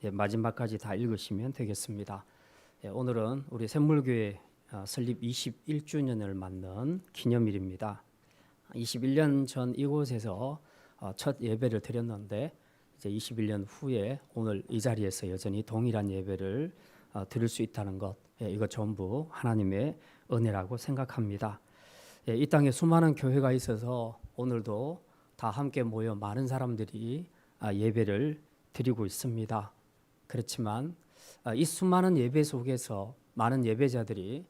마지막까지 다 읽으시면 되겠습니다. 오늘은 우리 샘물교회 설립 21주년을 맞는 기념일입니다. 21년 전 이곳에서 첫 예배를 드렸는데 이제 21년 후에 오늘 이 자리에서 여전히 동일한 예배를 드릴 수 있다는 것, 이거 전부 하나님의 은혜라고 생각합니다. 이 땅에 수많은 교회가 있어서 오늘도 다 함께 모여 많은 사람들이 예배를 드리고 있습니다. 그렇지만 이 수많은 예배 속에서 많은 예배자들이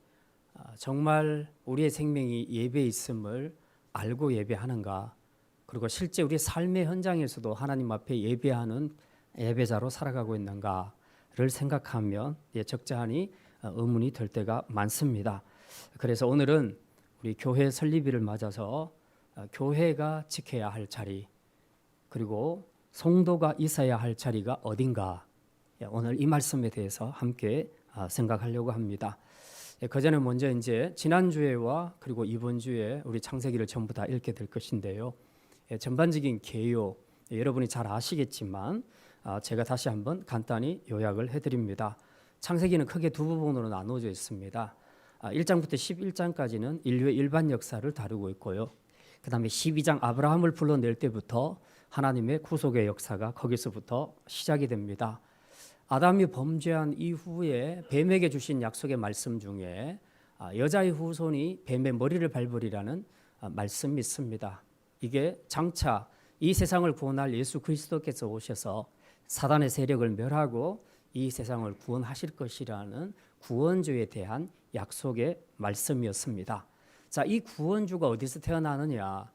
정말 우리의 생명이 예배에 있음을 알고 예배하는가, 그리고 실제 우리 삶의 현장에서도 하나님 앞에 예배하는 예배자로 살아가고 있는가를 생각하면 적잖이 의문이 될 때가 많습니다. 그래서 오늘은 우리 교회 설립일을 맞아서 교회가 지켜야 할 자리, 그리고 성도가 있어야 할 자리가 어딘가, 오늘 이 말씀에 대해서 함께 생각하려고 합니다. 그 전에 먼저 이제 지난주에와 그리고 이번 주에 우리 창세기를 전부 다 읽게 될 것인데요. 전반적인 개요 여러분이 잘 아시겠지만 제가 다시 한번 간단히 요약을 해드립니다. 창세기는 크게 두 부분으로 나누어져 있습니다. 1장부터 11장까지는 인류의 일반 역사를 다루고 있고요. 그 다음에 12장 아브라함을 불러낼 때부터 하나님의 구속의 역사가 거기서부터 시작이 됩니다. 아담이 범죄한 이후에 뱀에게 주신 약속의 말씀 중에 여자의 후손이 뱀의 머리를 밟으리라는 말씀이 있습니다. 이게 장차 이 세상을 구원할 예수 그리스도께서 오셔서 사단의 세력을 멸하고 이 세상을 구원하실 것이라는 구원주에 대한 약속의 말씀이었습니다. 자, 이 구원주가 어디서 태어나느냐?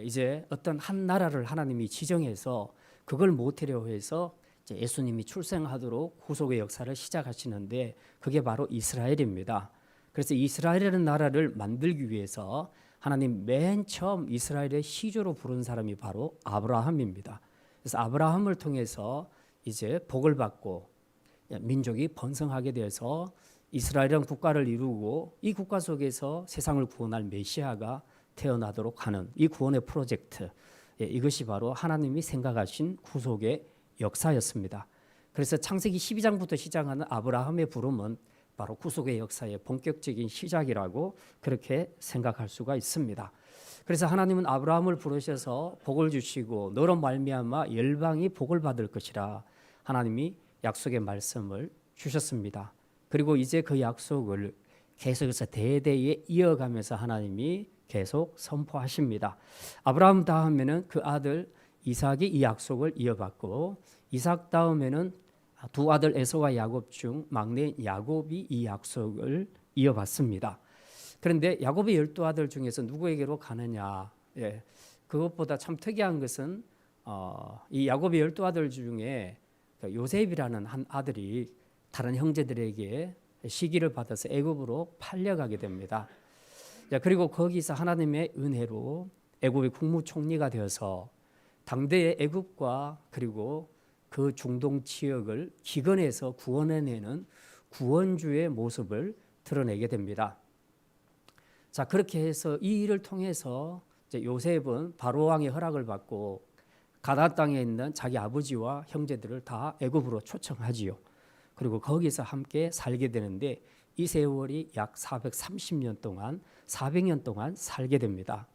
이제 어떤 한 나라를 하나님이 지정해서 그걸 모태로 해서 예수님이 출생하도록 구속의 역사를 시작하시는데 그게 바로 이스라엘입니다. 그래서 이스라엘이라는 나라를 만들기 위해서 하나님 맨 처음 이스라엘의 시조로 부른 사람이 바로 아브라함입니다. 그래서 아브라함을 통해서 이제 복을 받고 민족이 번성하게 돼서 이스라엘이라는 국가를 이루고 이 국가 속에서 세상을 구원할 메시아가 태어나도록 하는 이 구원의 프로젝트, 이것이 바로 하나님이 생각하신 구속의 역사였습니다. 그래서 창세기 12장부터 시작하는 아브라함의 부름은 바로 구속의 역사의 본격적인 시작이라고 그렇게 생각할 수가 있습니다. 그래서 하나님은 아브라함을 부르셔서 복을 주시고 너로 말미암아 열방이 복을 받을 것이라 하나님이 약속의 말씀을 주셨습니다. 그리고 이제 그 약속을 계속해서 대대에 이어가면서 하나님이 계속 선포하십니다. 아브라함 다음에는 그 아들 이삭이 이 약속을 이어받고, 이삭 다음에는 두 아들 에서와 야곱 중 막내 야곱이 이 약속을 이어받습니다. 그런데 야곱의 12아들 중에서 누구에게로 가느냐? 그것보다 참 특이한 것은 이 야곱의 12아들 중에 요셉이라는 한 아들이 다른 형제들에게 시기를 받아서 애굽으로 팔려가게 됩니다. 그리고 거기서 하나님의 은혜로 애굽의 국무총리가 되어서 당대의 애굽과 그리고 그 중동 지역을 기근에서 구원해내는 구원주의 모습을 드러내게 됩니다. 자, 그렇게 해서 이 일을 통해서 이제 요셉은 바로 왕의 허락을 받고 가나안 땅에 있는 자기 아버지와 형제들을 다 애굽으로 초청하지요. 그리고 거기서 함께 살게 되는데 이 세월이 약 430년 동안 400년 동안 살게 됩니다.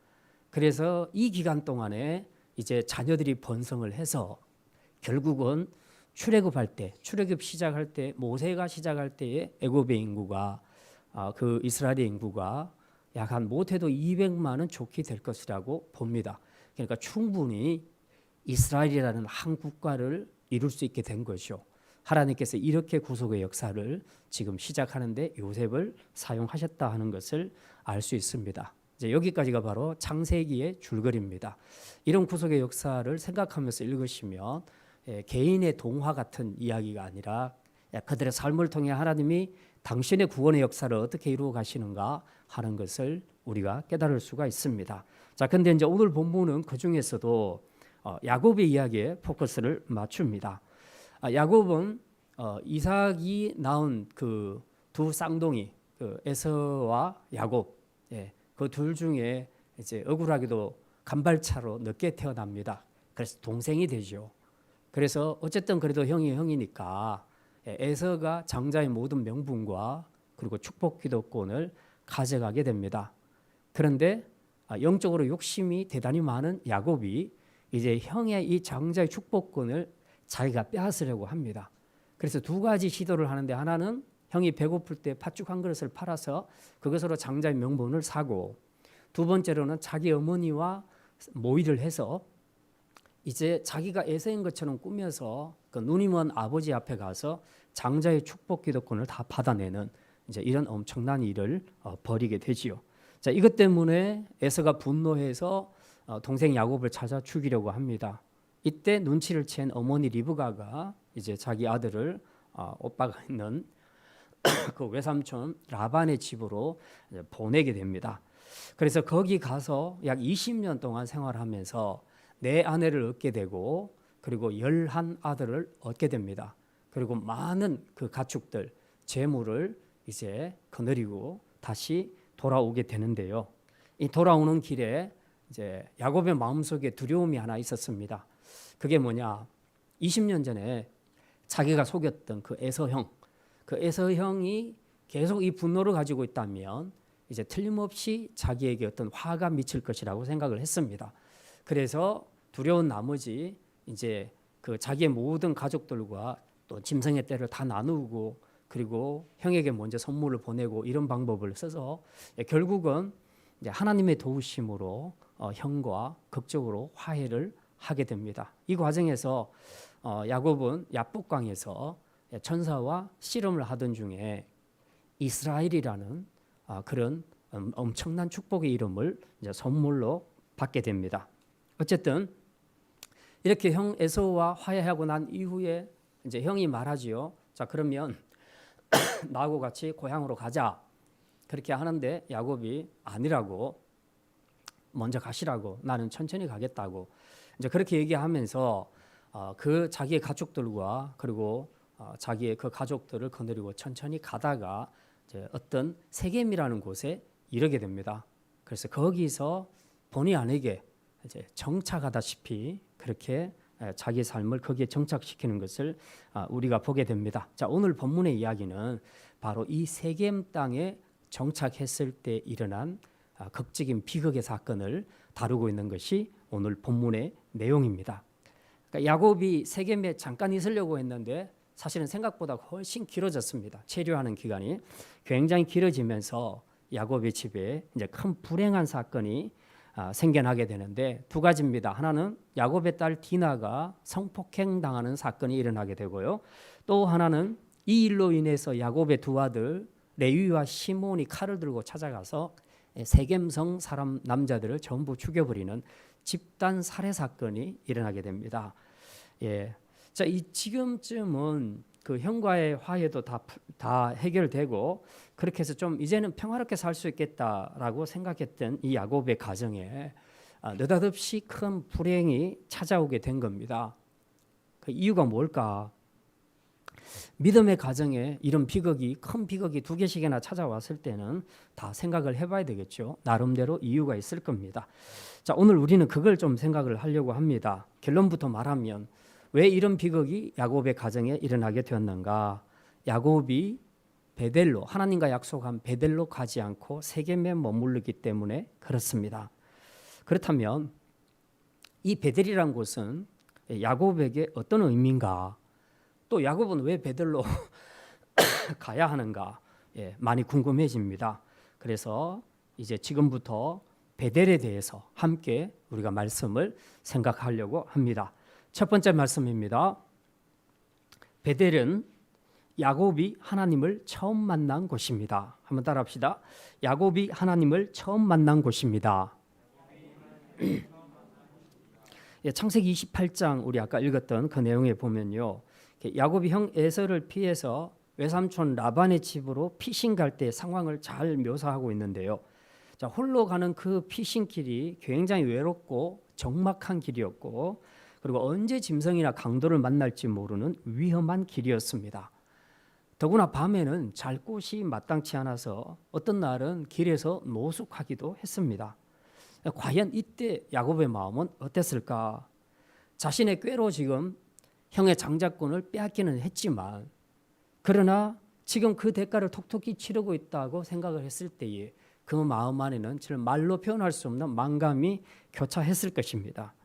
그래서 이 기간 동안에 이제 자녀들이 번성을 해서 결국은 출애굽할 때, 출애굽 시작할 때, 모세가 시작할 때에 애굽의 인구가 그 이스라엘의 인구가 약 한 못해도 200만은 좋게 될 것이라고 봅니다. 그러니까 충분히 이스라엘이라는 한 국가를 이룰 수 있게 된 것이죠. 하나님께서 이렇게 구속의 역사를 지금 시작하는데 요셉을 사용하셨다 하는 것을 알 수 있습니다. 이제 여기까지가 바로 창세기의 줄거리입니다. 이런 구속의 역사를 생각하면서 읽으시면 개인의 동화 같은 이야기가 아니라 그들의 삶을 통해 하나님이 당신의 구원의 역사를 어떻게 이루어 가시는가 하는 것을 우리가 깨달을 수가 있습니다. 자, 근데 이제 오늘 본문은 그 중에서도 야곱의 이야기에 포커스를 맞춥니다. 야곱은 이삭이 낳은 그 두 쌍둥이, 그 에서와 야곱, 그 둘 중에 이제 억울하게도 간발차로 늦게 태어납니다. 그래서 동생이 되죠. 그래서 어쨌든 그래도 형이 형이니까 에서가 장자의 모든 명분과 그리고 축복 기득권을 가져가게 됩니다. 그런데 영적으로 욕심이 대단히 많은 야곱이 이제 형의 이 장자의 축복권을 자기가 빼앗으려고 합니다. 그래서 두 가지 시도를 하는데, 하나는 형이 배고플 때 팥죽 한 그릇을 팔아서 그것으로 장자의 명분을 사고, 두 번째로는 자기 어머니와 모의를 해서 이제 자기가 에서인 것처럼 꾸며서 그 눈이 먼 아버지 앞에 가서 장자의 축복 기득권을 다 받아내는 이제 이런 엄청난 일을 벌이게 되지요. 자, 이것 때문에 에서가 분노해서 동생 야곱을 찾아 죽이려고 합니다. 이때 눈치를 챈 어머니 리브가가 이제 자기 아들을 오빠가 있는 그 외삼촌 라반의 집으로 보내게 됩니다. 그래서 거기 가서 약 20년 동안 생활하면서 네 아내를 얻게 되고, 그리고 11아들을 얻게 됩니다. 그리고 많은 그 가축들, 재물을 이제 거느리고 다시 돌아오게 되는데요. 이 돌아오는 길에 이제 야곱의 마음속에 두려움이 하나 있었습니다. 그게 뭐냐? 20년 전에 자기가 속였던 그 에서형, 그 에서형이 계속 이 분노를 가지고 있다면 이제 틀림없이 자기에게 어떤 화가 미칠 것이라고 생각을 했습니다. 그래서 두려운 나머지 이제 그 자기의 모든 가족들과 또 짐승의 떼를 다 나누고, 그리고 형에게 먼저 선물을 보내고, 이런 방법을 써서 결국은 이제 하나님의 도우심으로 형과 극적으로 화해를 하게 됩니다. 이 과정에서 야곱은 야복강에서 천사와 씨름을 하던 중에 이스라엘이라는 그런 엄청난 축복의 이름을 이제 선물로 받게 됩니다. 어쨌든 이렇게 형 에서와 화해하고 난 이후에 이제 형이 말하지요. 자, 그러면 나하고 같이 고향으로 가자. 그렇게 하는데 야곱이 아니라고, 먼저 가시라고, 나는 천천히 가겠다고 이제 그렇게 얘기하면서 그 자기의 가족들과 그리고 자기의 그 가족들을 거느리고 천천히 가다가 이제 어떤 세겜이라는 곳에 이르게 됩니다. 그래서 거기서 본의 아니게 이제 정착하다시피 그렇게 자기 삶을 거기에 정착시키는 것을 우리가 보게 됩니다. 자, 오늘 본문의 이야기는 바로 이 세겜 땅에 정착했을 때 일어난 극적인 비극의 사건을 다루고 있는 것이 오늘 본문의 내용입니다. 그러니까 야곱이 세겜에 잠깐 있으려고 했는데 사실은 생각보다 훨씬 길어졌습니다. 체류하는 기간이 굉장히 길어지면서 야곱의 집에 이제 큰 불행한 사건이 생겨나게 되는데, 두 가지입니다. 하나는 야곱의 딸 디나가 성폭행 당하는 사건이 일어나게 되고요. 또 하나는 이 일로 인해서 야곱의 두 아들 레위와 시몬이 칼을 들고 찾아가서 세겜성 사람 남자들을 전부 죽여버리는 집단 살해 사건이 일어나게 됩니다. 예, 자, 이 지금쯤은 그 형과의 화해도 다 해결되고 그렇게 해서 좀 이제는 평화롭게 살 수 있겠다라고 생각했던 이 야곱의 가정에 느닷없이 큰 불행이 찾아오게 된 겁니다. 그 이유가 뭘까? 믿음의 가정에 이런 비극이, 큰 비극이 두 개씩이나 찾아왔을 때는 다 생각을 해봐야 되겠죠. 나름대로 이유가 있을 겁니다. 자, 오늘 우리는 그걸 좀 생각을 하려고 합니다. 결론부터 말하면 왜 이런 비극이 야곱의 가정에 일어나게 되었는가? 야곱이 베델로, 하나님과 약속한 베델로 가지 않고 세겜에 머무르기 때문에 그렇습니다. 그렇다면 이 베델이란 곳은 야곱에게 어떤 의미인가? 또 야곱은 왜 베델로 가야 하는가? 예, 많이 궁금해집니다. 그래서 이제 지금부터 베델에 대해서 함께 우리가 말씀을 생각하려고 합니다. 첫 번째 말씀입니다. 베델은 야곱이 하나님을 처음 만난 곳입니다. 한번 따라합시다. 야곱이 하나님을 처음 만난 곳입니다. 예, 창세기 28장 우리 아까 읽었던 그 내용에 보면요, 야곱이 형 에서를 피해서 외삼촌 라반의 집으로 피신 갈 때 상황을 잘 묘사하고 있는데요. 자, 홀로 가는 그 피신길이 굉장히 외롭고 적막한 길이었고, 그리고 언제 짐승이나 강도를 만날지 모르는 위험한 길이었습니다. 더구나 밤에는 잘 곳이 마땅치 않아서 어떤 날은 길에서 노숙하기도 했습니다. 과연 이때 야곱의 마음은 어땠을까? 자신의 꾀로 지금 형의 장자권을 빼앗기는 했지만 그러나 지금 그 대가를 톡톡히 치르고 있다고 생각을 했을 때에 그 마음 안에는 정말 말로 표현할 수 없는 만감이 교차했을 것입니다.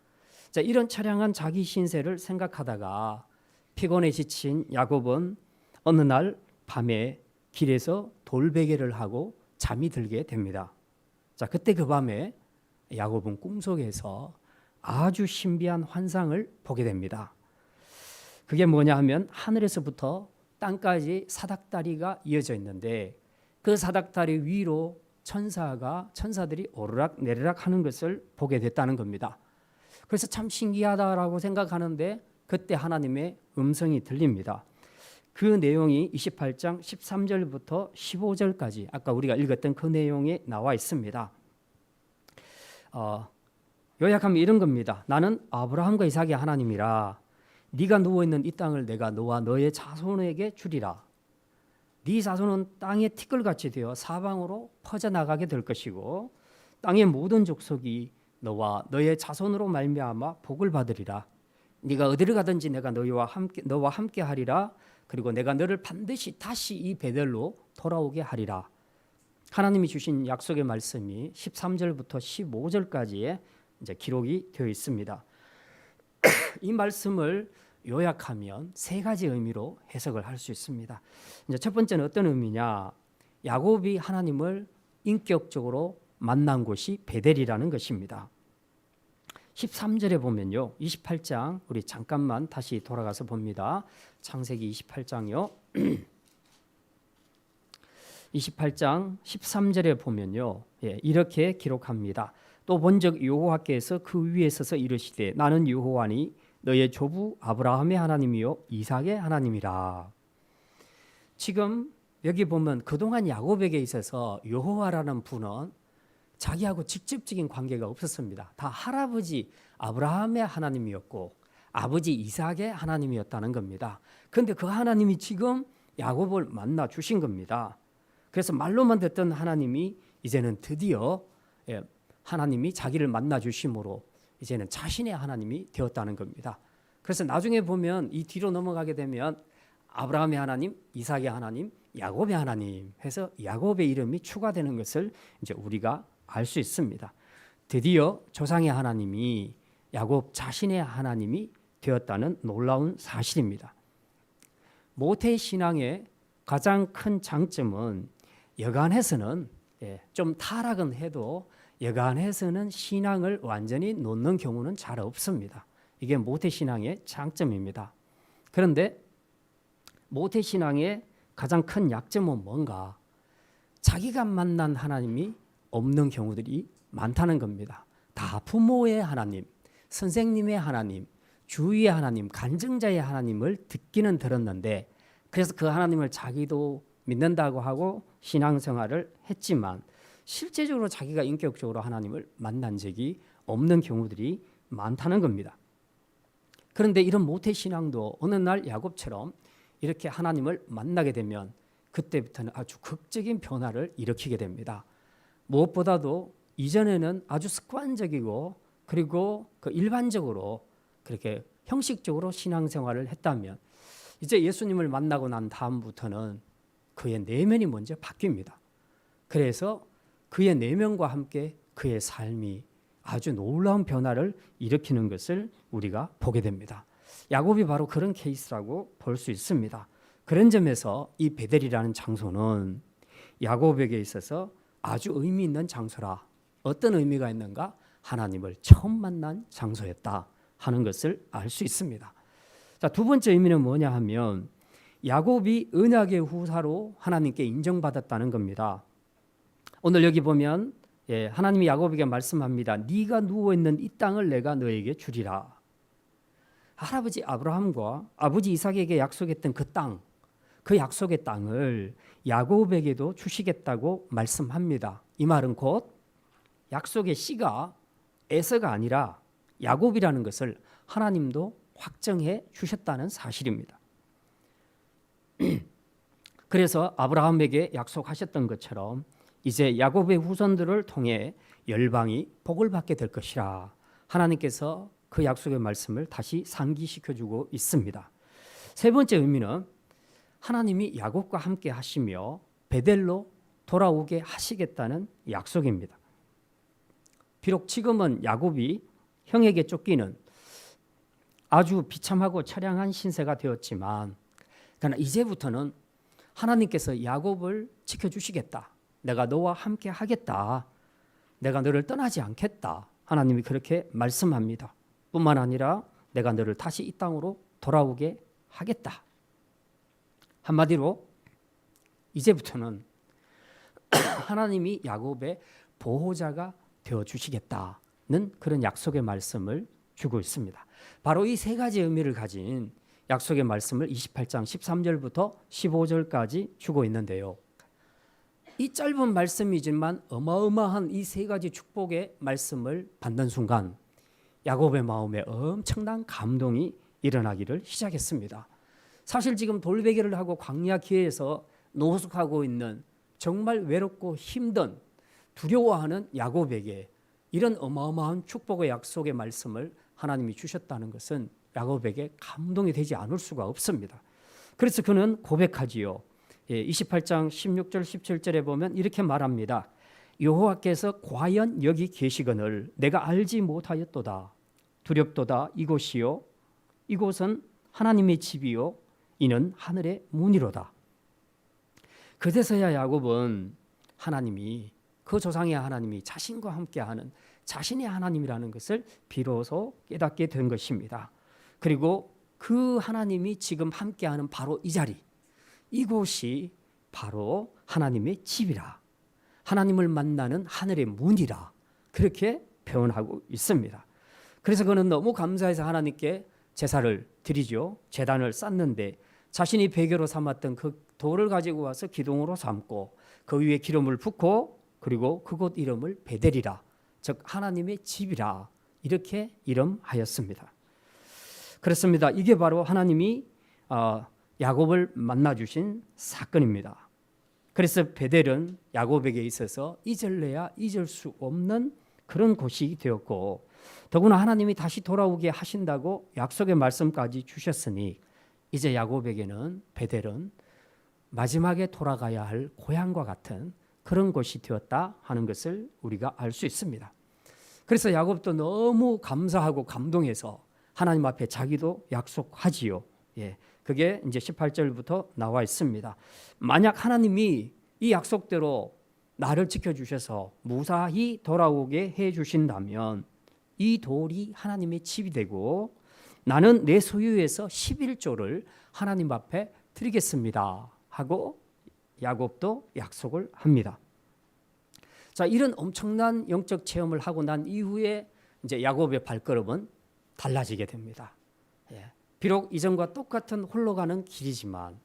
자, 이런 처량한 자기 신세를 생각하다가 피곤해 지친 야곱은 어느 날 밤에 길에서 돌베개를 하고 잠이 들게 됩니다. 자, 그때 그 밤에 야곱은 꿈속에서 아주 신비한 환상을 보게 됩니다. 그게 뭐냐 하면 하늘에서부터 땅까지 사닥다리가 이어져 있는데 그 사닥다리 위로 천사들이 오르락 내리락 하는 것을 보게 됐다는 겁니다. 그래서 참 신기하다라고 생각하는데 그때 하나님의 음성이 들립니다. 그 내용이 28장 13절부터 15절까지 아까 우리가 읽었던 그 내용에 나와 있습니다. 요약하면 이런 겁니다. 나는 아브라함과 이삭의 하나님이라. 네가 누워있는 이 땅을 내가 너와 너의 자손에게 주리라. 네 자손은 땅의 티끌같이 되어 사방으로 퍼져나가게 될 것이고 땅의 모든 족속이 너와 너의 자손으로 말미암아 복을 받으리라. 네가 어디를 가든지 내가 너와 함께 하리라. 그리고 내가 너를 반드시 다시 이 베델로 돌아오게 하리라. 하나님이 주신 약속의 말씀이 13절부터 15절까지에 이제 기록이 되어 있습니다. 이 말씀을 요약하면 세 가지 의미로 해석을 할 수 있습니다. 이제 첫 번째는 어떤 의미냐? 야곱이 하나님을 인격적으로 만난 곳이 베델이라는 것입니다. 13절에 보면요. 28장 우리 잠깐만 다시 돌아가서 봅니다. 창세기 28장요. 28장 13절에 보면요. 이렇게 기록합니다. 또 본적 여호와께서 그 위에 서서 이르시되 나는 여호와니 너의 조부 아브라함의 하나님이요 이삭의 하나님이라. 지금 여기 보면 그동안 야곱에게 있어서 여호와라는 분은 자기하고 직접적인 관계가 없었습니다. 다 할아버지 아브라함의 하나님이었고 아버지 이삭의 하나님이었다는 겁니다. 그런데 그 하나님이 지금 야곱을 만나 주신 겁니다. 그래서 말로만 듣던 하나님이 이제는 드디어 하나님이 자기를 만나 주심으로 이제는 자신의 하나님이 되었다는 겁니다. 그래서 나중에 보면 이 뒤로 넘어가게 되면 아브라함의 하나님, 이삭의 하나님, 야곱의 하나님 해서 야곱의 이름이 추가되는 것을 이제 우리가 알 수 있습니다. 드디어 조상의 하나님이 야곱 자신의 하나님이 되었다는 놀라운 사실입니다. 모태 신앙의 가장 큰 장점은 여간해서는 좀 타락은 해도 여간해서는 신앙을 완전히 놓는 경우는 잘 없습니다. 이게 모태신앙의 장점입니다. 그런데 모태신앙의 가장 큰 약점은 뭔가? 자기가 만난 하나님이 없는 경우들이 많다는 겁니다. 다 부모의 하나님, 선생님의 하나님, 주위의 하나님, 간증자의 하나님을 듣기는 들었는데 그래서 그 하나님을 자기도 믿는다고 하고 신앙생활을 했지만 실제적으로 자기가 인격적으로 하나님을 만난 적이 없는 경우들이 많다는 겁니다. 그런데 이런 모태신앙도 어느 날 야곱처럼 이렇게 하나님을 만나게 되면 그때부터는 아주 극적인 변화를 일으키게 됩니다. 무엇보다도 이전에는 아주 습관적이고 그리고 그 일반적으로 그렇게 형식적으로 신앙생활을 했다면 이제 예수님을 만나고 난 다음부터는 그의 내면이 먼저 바뀝니다. 그래서 그의 내면과 함께 그의 삶이 아주 놀라운 변화를 일으키는 것을 우리가 보게 됩니다. 야곱이 바로 그런 케이스라고 볼 수 있습니다. 그런 점에서 이 베델이라는 장소는 야곱에게 있어서 아주 의미 있는 장소라. 어떤 의미가 있는가? 하나님을 처음 만난 장소였다 하는 것을 알 수 있습니다. 자, 두 번째 의미는 뭐냐 하면 야곱이 언약의 후사로 하나님께 인정받았다는 겁니다. 오늘 여기 보면 하나님이 야곱에게 말씀합니다. 네가 누워있는 이 땅을 내가 너에게 주리라. 할아버지 아브라함과 아버지 이삭에게 약속했던 그 땅, 그 약속의 땅을 야곱에게도 주시겠다고 말씀합니다. 이 말은 곧 약속의 씨가 에서가 아니라 야곱이라는 것을 하나님도 확정해 주셨다는 사실입니다. 그래서 아브라함에게 약속하셨던 것처럼 이제 야곱의 후손들을 통해 열방이 복을 받게 될 것이라 하나님께서 그 약속의 말씀을 다시 상기시켜주고 있습니다. 세 번째 의미는 하나님이 야곱과 함께 하시며 베델로 돌아오게 하시겠다는 약속입니다. 비록 지금은 야곱이 형에게 쫓기는 아주 비참하고 처량한 신세가 되었지만, 그러나 이제부터는 하나님께서 야곱을 지켜주시겠다. 내가 너와 함께 하겠다. 내가 너를 떠나지 않겠다. 하나님이 그렇게 말씀합니다. 뿐만 아니라 내가 너를 다시 이 땅으로 돌아오게 하겠다. 한마디로 이제부터는 하나님이 야곱의 보호자가 되어주시겠다는 그런 약속의 말씀을 주고 있습니다. 바로 이 세 가지 의미를 가진 약속의 말씀을 28장 13절부터 15절까지 주고 있는데요. 이 짧은 말씀이지만 어마어마한 이 세 가지 축복의 말씀을 받는 순간 야곱의 마음에 엄청난 감동이 일어나기를 시작했습니다. 사실 지금 돌베개를 하고 광야 기회에서 노숙하고 있는 정말 외롭고 힘든 두려워하는 야곱에게 이런 어마어마한 축복의 약속의 말씀을 하나님이 주셨다는 것은 야곱에게 감동이 되지 않을 수가 없습니다. 그래서 그는 고백하지요. 28장 16절 17절에 보면 이렇게 말합니다. 여호와께서 과연 여기 계시거늘 내가 알지 못하였도다. 두렵도다. 이곳이요 이곳은 하나님의 집이요 이는 하늘의 문이로다. 그제서야 야곱은 하나님이 그 조상의 하나님이 자신과 함께하는 자신의 하나님이라는 것을 비로소 깨닫게 된 것입니다. 그리고 그 하나님이 지금 함께하는 바로 이 자리, 이곳이 바로 하나님의 집이라, 하나님을 만나는 하늘의 문이라 그렇게 표현하고 있습니다. 그래서 그는 너무 감사해서 하나님께 제사를 드리죠. 제단을 쌓는데 자신이 베개로 삼았던 그 돌을 가지고 와서 기둥으로 삼고 그 위에 기름을 붓고 그리고 그곳 이름을 베델이라, 즉 하나님의 집이라 이렇게 이름하였습니다. 그렇습니다. 이게 바로 하나님이 야곱을 만나주신 사건입니다. 그래서 베델은 야곱에게 있어서 잊을래야 잊을 수 없는 그런 곳이 되었고, 더구나 하나님이 다시 돌아오게 하신다고 약속의 말씀까지 주셨으니 이제 야곱에게는 베델은 마지막에 돌아가야 할 고향과 같은 그런 곳이 되었다 하는 것을 우리가 알 수 있습니다. 그래서 야곱도 너무 감사하고 감동해서 하나님 앞에 자기도 약속하지요. 그게 이제 18절부터 나와 있습니다. 만약 하나님이 이 약속대로 나를 지켜주셔서 무사히 돌아오게 해주신다면 이 돌이 하나님의 집이 되고 나는 내 소유에서 11조를 하나님 앞에 드리겠습니다 하고 야곱도 약속을 합니다. 자, 이런 엄청난 영적 체험을 하고 난 이후에 이제 야곱의 발걸음은 달라지게 됩니다. 비록 이전과 똑같은 홀로 가는 길이지만,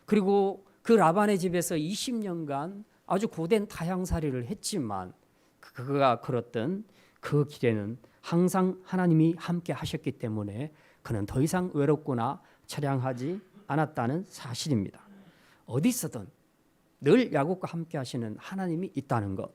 그리고 그 라반의 집에서 20년간 아주 고된 타향살이를 했지만 그가 걸었던 그 길에는 항상 하나님이 함께 하셨기 때문에 그는 더 이상 외롭거나 처량하지 않았다는 사실입니다. 어디서든 늘 야곱과 함께 하시는 하나님이 있다는 것,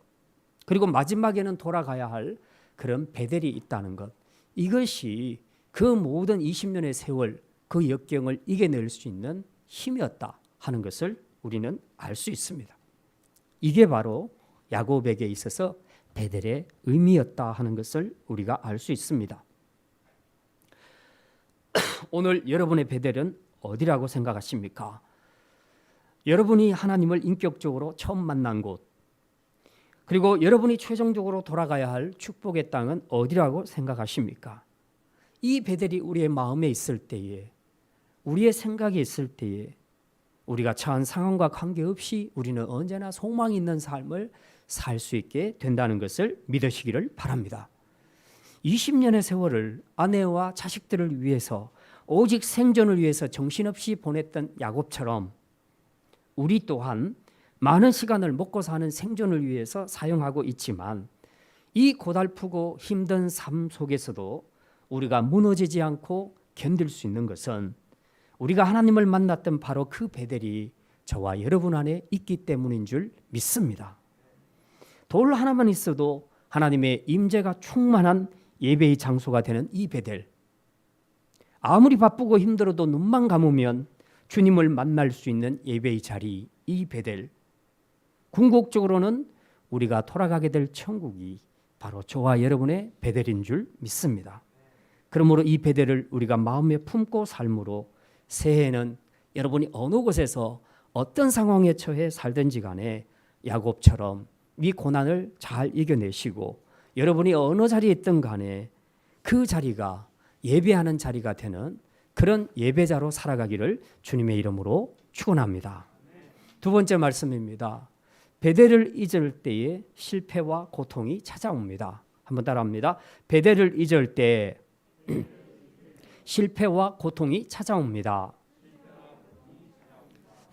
그리고 마지막에는 돌아가야 할 그런 베델이 있다는 것, 이것이 그 모든 20년의 세월 그 역경을 이겨낼 수 있는 힘이었다 하는 것을 우리는 알 수 있습니다. 이게 바로 야곱에게 있어서 베델의 의미였다 하는 것을 우리가 알 수 있습니다. 오늘 여러분의 베델은 어디라고 생각하십니까? 여러분이 하나님을 인격적으로 처음 만난 곳, 그리고 여러분이 최종적으로 돌아가야 할 축복의 땅은 어디라고 생각하십니까? 이 베델이 우리의 마음에 있을 때에, 우리의 생각에 있을 때에 우리가 처한 상황과 관계없이 우리는 언제나 소망이 있는 삶을 살 수 있게 된다는 것을 믿으시기를 바랍니다. 20년의 세월을 아내와 자식들을 위해서 오직 생존을 위해서 정신없이 보냈던 야곱처럼 우리 또한 많은 시간을 먹고 사는 생존을 위해서 사용하고 있지만 이 고달프고 힘든 삶 속에서도 우리가 무너지지 않고 견딜 수 있는 것은 우리가 하나님을 만났던 바로 그 베델이 저와 여러분 안에 있기 때문인 줄 믿습니다. 돌 하나만 있어도 하나님의 임재가 충만한 예배의 장소가 되는 이 베델, 아무리 바쁘고 힘들어도 눈만 감으면 주님을 만날 수 있는 예배의 자리, 이 베델, 궁극적으로는 우리가 돌아가게 될 천국이 바로 저와 여러분의 베델인 줄 믿습니다. 그러므로 이 베델을 우리가 마음에 품고 삶으로 새해에는 여러분이 어느 곳에서 어떤 상황에 처해 살든지 간에 야곱처럼 이 고난을 잘 이겨내시고 여러분이 어느 자리에 있든 간에 그 자리가 예배하는 자리가 되는 그런 예배자로 살아가기를 주님의 이름으로 축원합니다. 두 번째 말씀입니다. 베델을 잊을 때에 실패와 고통이 찾아옵니다. 한번 따라합니다. 베델을 잊을 때 실패와 고통이 찾아옵니다.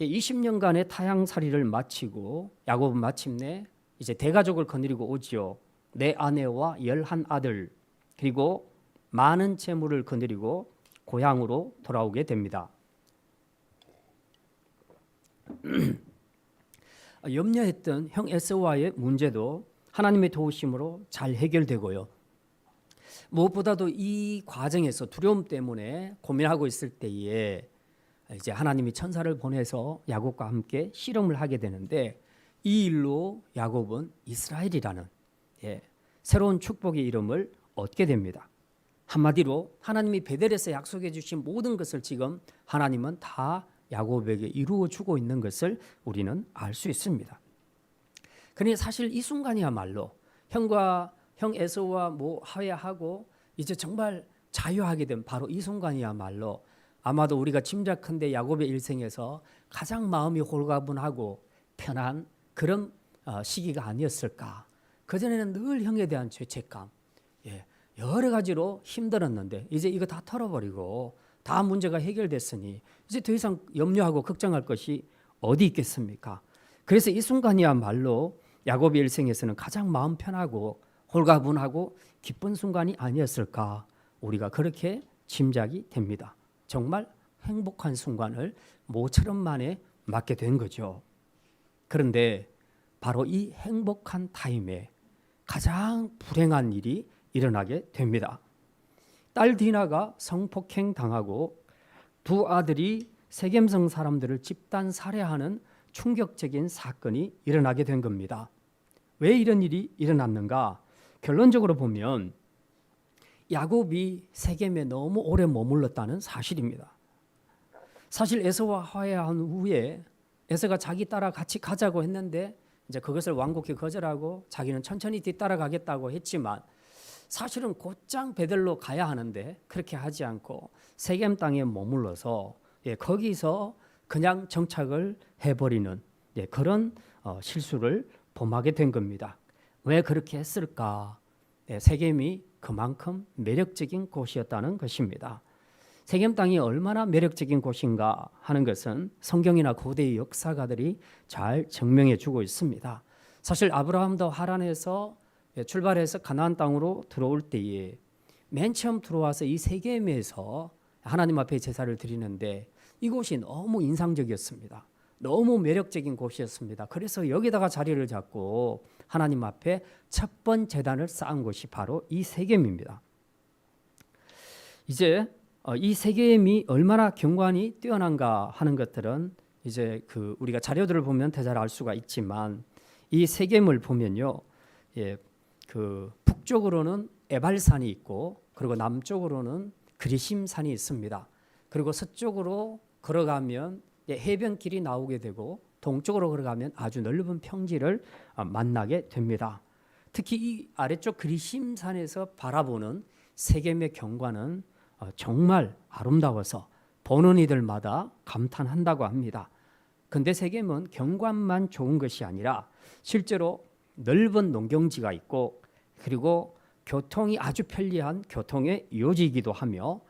20년간의 타향살이를 마치고 야곱은 마침내 이제 대가족을 거느리고 오지요. 내 아내와 11아들 그리고 많은 재물을 거느리고 고향으로 돌아오게 됩니다. 염려했던 형 에서와의 문제도 하나님의 도우심으로 잘 해결되고요. 무엇보다도 이 과정에서 두려움 때문에 고민하고 있을 때에 이제 하나님이 천사를 보내서 야곱과 함께 실험을 하게 되는데 이 일로 야곱은 이스라엘이라는 새로운 축복의 이름을 얻게 됩니다. 한마디로 하나님이 베델에서 약속해 주신 모든 것을 지금 하나님은 다 야곱에게 이루어 주고 있는 것을 우리는 알 수 있습니다. 그러니 사실 이 순간이야말로 형 에서와 화해하고 이제 정말 자유하게 된 바로 이 순간이야말로 아마도 우리가 짐작컨대 야곱의 일생에서 가장 마음이 홀가분하고 편한 그런 시기가 아니었을까. 그전에는 늘 형에 대한 죄책감, 여러 가지로 힘들었는데 이제 이거 다 털어버리고 다 문제가 해결됐으니 이제 더 이상 염려하고 걱정할 것이 어디 있겠습니까? 그래서 이 순간이야말로 야곱의 일생에서는 가장 마음 편하고 홀가분하고 기쁜 순간이 아니었을까. 우리가 그렇게 짐작이 됩니다. 정말 행복한 순간을 모처럼 만에 맞게 된 거죠. 그런데 바로 이 행복한 타임에 가장 불행한 일이 일어나게 됩니다. 딸 디나가 성폭행 당하고 두 아들이 세겜성 사람들을 집단 살해하는 충격적인 사건이 일어나게 된 겁니다. 왜 이런 일이 일어났는가? 결론적으로 보면 야곱이 세겜에 너무 오래 머물렀다는 사실입니다. 사실 에서와 화해한 후에 에서가 자기 따라 같이 가자고 했는데 이제 그것을 완곡히 거절하고 자기는 천천히 뒤따라가겠다고 했지만 사실은 곧장 베델로 가야 하는데 그렇게 하지 않고 세겜 땅에 머물러서 거기서 그냥 정착을 해버리는 그런 실수를 범하게 된 겁니다. 왜 그렇게 했을까? 세겜이 그만큼 매력적인 곳이었다는 것입니다. 세겜 땅이 얼마나 매력적인 곳인가 하는 것은 성경이나 고대의 역사가들이 잘 증명해 주고 있습니다. 사실 아브라함도 하란에서 출발해서 가나안 땅으로 들어올 때에 맨 처음 들어와서 이 세겜에서 하나님 앞에 제사를 드리는데 이곳이 너무 인상적이었습니다. 너무 매력적인 곳이었습니다. 그래서 여기다가 자리를 잡고 하나님 앞에 첫 번 제단을 쌓은 곳이 바로 이 세겜입니다. 이제 이 세겜이 얼마나 경관이 뛰어난가 하는 것들은 이제 우리가 자료들을 보면 대잘 알 수가 있지만 이 세겜을 보면요, 북쪽으로는 에발산이 있고 그리고 남쪽으로는 그리심산이 있습니다. 그리고 서쪽으로 걸어가면 해변길이 나오게 되고 동쪽으로 걸어가면 아주 넓은 평지를 만나게 됩니다. 특히 이 아래쪽 그리심산에서 바라보는 세겜의 경관은 정말 아름다워서 보는 이들마다 감탄한다고 합니다. 근데 세겜은 경관만 좋은 것이 아니라 실제로 넓은 농경지가 있고 그리고 교통이 아주 편리한 교통의 요지이기도 하며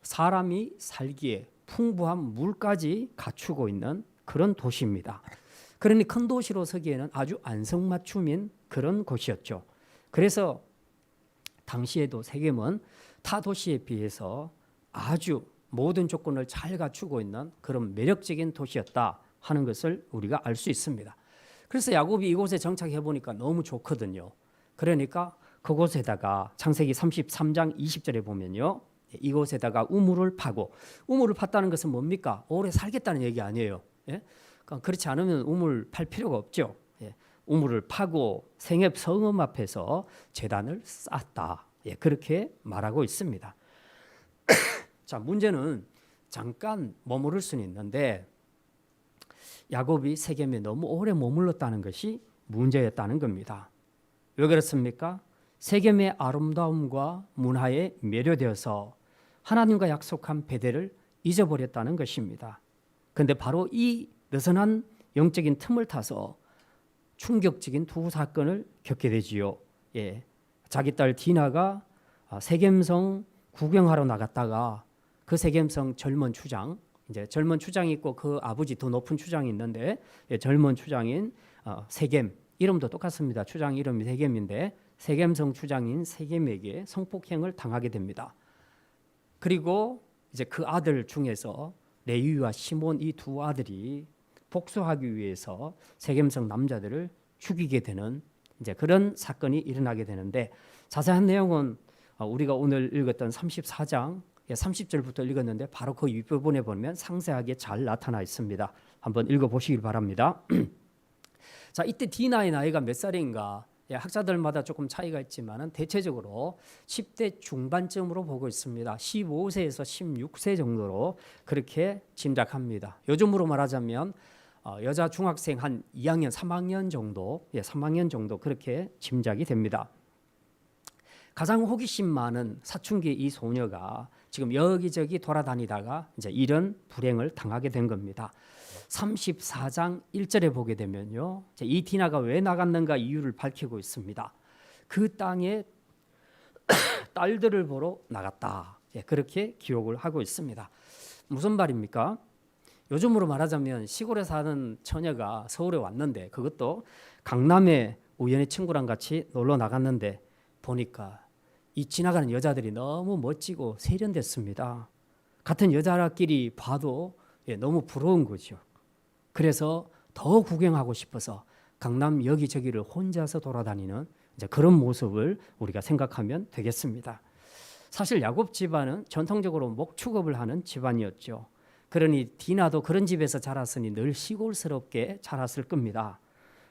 사람이 살기에 풍부한 물까지 갖추고 있는 그런 도시입니다. 그러니 큰 도시로 서기에는 아주 안성맞춤인 그런 곳이었죠. 그래서 당시에도 세겜은 타 도시에 비해서 아주 모든 조건을 잘 갖추고 있는 그런 매력적인 도시였다 하는 것을 우리가 알 수 있습니다. 그래서 야곱이 이곳에 정착해 보니까 너무 좋거든요. 그러니까 그곳에다가 창세기 33장 20절에 보면요, 이곳에다가 우물을 파고, 우물을 팠다는 것은 뭡니까? 오래 살겠다는 얘기 아니에요. 예? 그러니까 그렇지 않으면 우물 팔 필요가 없죠. 예. 우물을 파고 생앱 성읍 앞에서 제단을 쌓았다. 예, 그렇게 말하고 있습니다. 자, 문제는 잠깐 머무를 수는 있는데 야곱이 세겜에 너무 오래 머물렀다는 것이 문제였다는 겁니다. 왜 그렇습니까? 세겜의 아름다움과 문화에 매료되어서 하나님과 약속한 배대를 잊어버렸다는 것입니다. 그런데 바로 이 느슨한 영적인 틈을 타서 충격적인 두 사건을 겪게 되지요. 예, 자기 딸 디나가 세겜성 구경하러 나갔다가 그 세겜성 젊은 추장, 이제 젊은 추장이 있고 그 아버지 더 높은 추장이 있는데, 예, 젊은 추장인 세겜, 이름도 똑같습니다. 추장 이름이 세겜인데 세겜성 추장인 세겜에게 성폭행을 당하게 됩니다. 그리고 이제 그 아들 중에서 레위와 시몬 이 두 아들이 복수하기 위해서 세겜성 남자들을 죽이게 되는 이제 그런 사건이 일어나게 되는데, 자세한 내용은 우리가 오늘 읽었던 34장 30절부터 읽었는데 바로 그 윗부분에 보면 상세하게 잘 나타나 있습니다. 한번 읽어보시길 바랍니다. 자, 이때 디나의 나이가 몇 살인가? 학자들마다 조금 차이가 있지만 대체적으로 10대 중반쯤으로 보고 있습니다. 15세에서 16세 정도로 그렇게 짐작합니다. 요즘으로 말하자면 여자 중학생 한 2학년, 3학년 정도, 3학년 정도 그렇게 짐작이 됩니다. 가장 호기심 많은 사춘기 이 소녀가 지금 여기저기 돌아다니다가 이제 이런 불행을 당하게 된 겁니다. 34장 1절에 보게 되면요, 이 디나가 왜 나갔는가 이유를 밝히고 있습니다. 그 땅에 딸들을 보러 나갔다. 그렇게 기록을 하고 있습니다. 무슨 말입니까? 요즘으로 말하자면 시골에 사는 처녀가 서울에 왔는데, 그것도 강남에 우연히 친구랑 같이 놀러 나갔는데 보니까 이 지나가는 여자들이 너무 멋지고 세련됐습니다. 같은 여자끼리 봐도 너무 부러운 거죠. 그래서 더 구경하고 싶어서 강남 여기저기를 혼자서 돌아다니는 이제 그런 모습을 우리가 생각하면 되겠습니다. 사실 야곱 집안은 전통적으로 목축업을 하는 집안이었죠. 그러니 디나도 그런 집에서 자랐으니 늘 시골스럽게 자랐을 겁니다.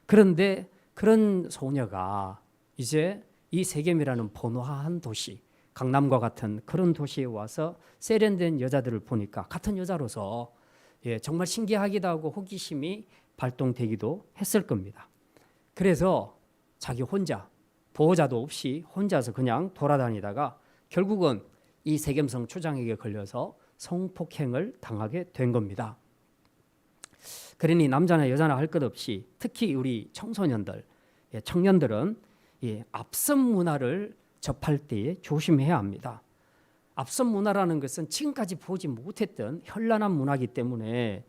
그런데 그런 소녀가 이제 이 세겜이라는 번화한 도시, 강남과 같은 그런 도시에 와서 세련된 여자들을 보니까 같은 여자로서 정말 신기하기도 하고 호기심이 발동되기도 했을 겁니다. 그래서 자기 혼자 보호자도 없이 혼자서 그냥 돌아다니다가 결국은 이 세겜성 추장에게 걸려서 성폭행을 당하게 된 겁니다. 그러니 남자나 여자나 할 것 없이 특히 우리 청소년들, 청년들은 앞선 문화를 접할 때에 조심해야 합니다. 앞선 문화라는 것은 지금까지 보지 못했던 현란한 문화이기 때문에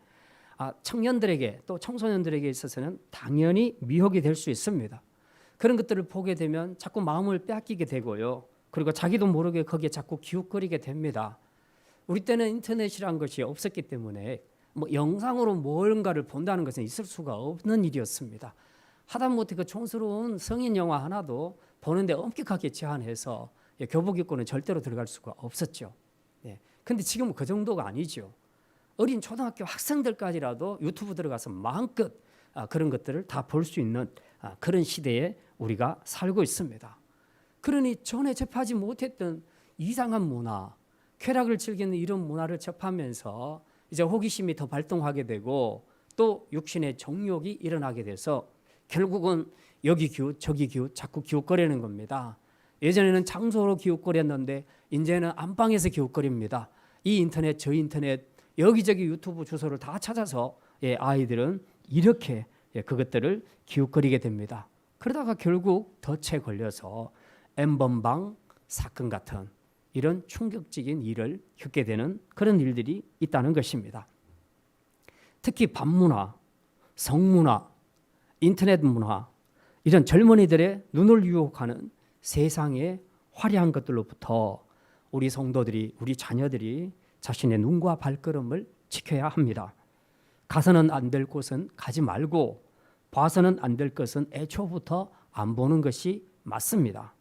청년들에게 또 청소년들에게 있어서는 당연히 미혹이 될 수 있습니다. 그런 것들을 보게 되면 자꾸 마음을 빼앗기게 되고요. 그리고 자기도 모르게 거기에 자꾸 기웃거리게 됩니다. 우리 때는 인터넷이라는 것이 없었기 때문에 영상으로 뭔가를 본다는 것은 있을 수가 없는 일이었습니다. 하다못해 그 촌스러운 성인 영화 하나도 보는데 엄격하게 제한해서 교복 입고는 절대로 들어갈 수가 없었죠. 근데 지금은 그 정도가 아니죠. 어린 초등학교 학생들까지라도 유튜브 들어가서 마음껏 그런 것들을 다 볼 수 있는 그런 시대에 우리가 살고 있습니다. 그러니 전에 접하지 못했던 이상한 문화, 쾌락을 즐기는 이런 문화를 접하면서 이제 호기심이 더 발동하게 되고 또 육신의 정욕이 일어나게 돼서 결국은 여기 기웃 저기 기웃 자꾸 기웃거리는 겁니다. 예전에는 장소로 기웃거렸는데 이제는 안방에서 기웃거립니다. 이 인터넷 저 인터넷 여기저기 유튜브 주소를 다 찾아서 아이들은 이렇게 그것들을 기웃거리게 됩니다. 그러다가 결국 덫에 걸려서 N번방 사건 같은 이런 충격적인 일을 겪게 되는 그런 일들이 있다는 것입니다. 특히 밤문화, 성문화, 인터넷 문화, 이런 젊은이들의 눈을 유혹하는 세상의 화려한 것들로부터 우리 성도들이, 우리 자녀들이 자신의 눈과 발걸음을 지켜야 합니다. 가서는 안 될 곳은 가지 말고 봐서는 안 될 것은 애초부터 안 보는 것이 맞습니다.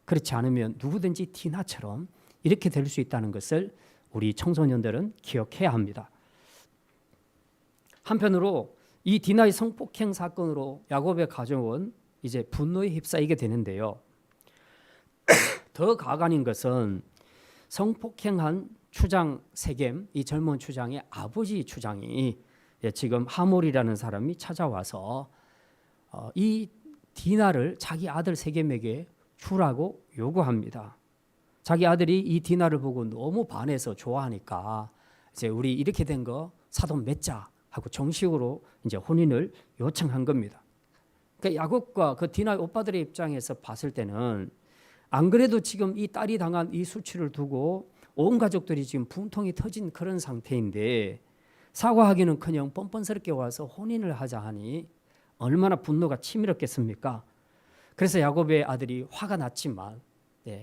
그렇지 않으면 누구든지 디나처럼 이렇게 될 수 있다는 것을 우리 청소년들은 기억해야 합니다. 한편으로 이 디나의 성폭행 사건으로 야곱의 가정은 이제 분노에 휩싸이게 되는데요. 더 가관인 것은 성폭행한 추장 세겜, 이 젊은 추장의 아버지 추장이 지금 하몰이라는 사람이 찾아와서 이 디나를 자기 아들 세겜에게 주라고 요구합니다. 자기 아들이 이 디나를 보고 너무 반해서 좋아하니까 이제 우리 이렇게 된 거 사돈 맺자 하고 정식으로 이제 혼인을 요청한 겁니다. 그러니까 야곱과 그 디나의 오빠들의 입장에서 봤을 때는 안 그래도 지금 이 딸이 당한 이 수치를 두고 온 가족들이 지금 분통이 터진 그런 상태인데 사과하기는커녕 뻔뻔스럽게 와서 혼인을 하자 하니 얼마나 분노가 치밀었겠습니까? 그래서 야곱의 아들이 화가 났지만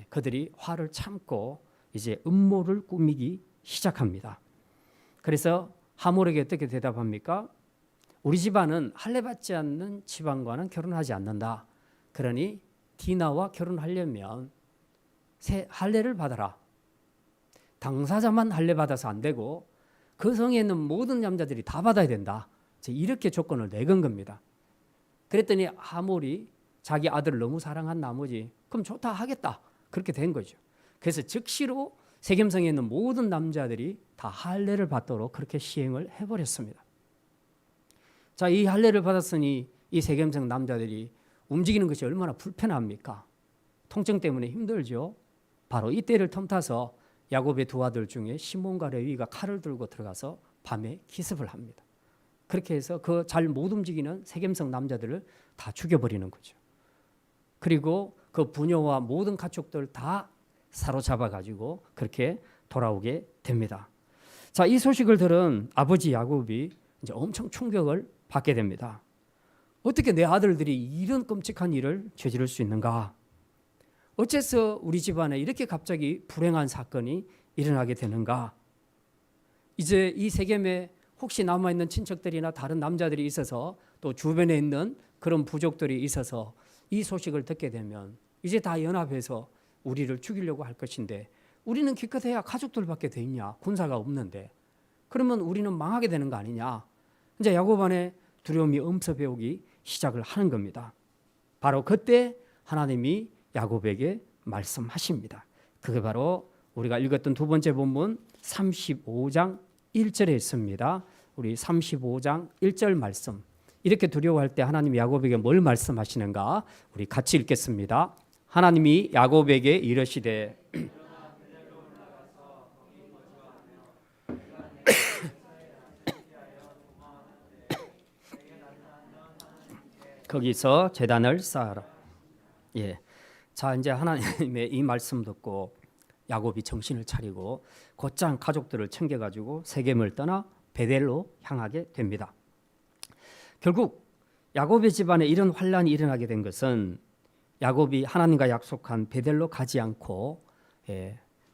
그들이 화를 참고 이제 음모를 꾸미기 시작합니다. 그래서 하몰에게 어떻게 대답합니까? 우리 집안은 할례받지 않는 집안과는 결혼하지 않는다. 그러니 디나와 결혼하려면 할례를 받아라. 당사자만 할례받아서 안 되고 그 성에 있는 모든 남자들이 다 받아야 된다. 이렇게 조건을 내건 겁니다. 그랬더니 하몰이 자기 아들을 너무 사랑한 나머지 그럼 좋다 하겠다. 그렇게 된 거죠. 그래서 즉시로 세겜성에 있는 모든 남자들이 다 할례를 받도록 그렇게 시행을 해버렸습니다. 자, 이 할례를 받았으니 이 세겜성 남자들이 움직이는 것이 얼마나 불편합니까? 통증 때문에 힘들죠. 바로 이때를 틈타서 야곱의 두 아들 중에 시몬과 레위가 칼을 들고 들어가서 밤에 기습을 합니다. 그렇게 해서 그 잘 못 움직이는 세겜성 남자들을 다 죽여버리는 거죠. 그리고 그 부녀와 모든 가축들 다 사로잡아 가지고 그렇게 돌아오게 됩니다. 자, 이 소식을 들은 아버지 야곱이 이제 엄청 충격을 받게 됩니다. 어떻게 내 아들들이 이런 끔찍한 일을 저지를 수 있는가? 어째서 우리 집안에 이렇게 갑자기 불행한 사건이 일어나게 되는가? 이제 이 세겜에 혹시 남아있는 친척들이나 다른 남자들이 있어서 또 주변에 있는 그런 부족들이 있어서 이 소식을 듣게 되면 이제 다 연합해서 우리를 죽이려고 할 것인데 우리는 기껏해야 가족들밖에 돼 있냐? 군사가 없는데 그러면 우리는 망하게 되는 거 아니냐? 이제 야곱 안에 두려움이 엄습해오기 시작을 하는 겁니다. 바로 그때 하나님이 야곱에게 말씀하십니다. 그게 바로 우리가 읽었던 두 번째 본문 35장 1절에 있습니다. 우리 35장 1절 말씀. 이렇게 두려워할 때 하나님이 야곱에게 뭘 말씀하시는가? 우리 같이 읽겠습니다. 하나님이 야곱에게 이르시되 거기서 제단을 쌓아라. 예. 자, 이제 하나님의 이 말씀 듣고 야곱이 정신을 차리고 곧장 가족들을 챙겨가지고 세겜을 떠나 베델로 향하게 됩니다. 결국 야곱의 집안에 이런 환란이 일어나게 된 것은 야곱이 하나님과 약속한 베델로 가지 않고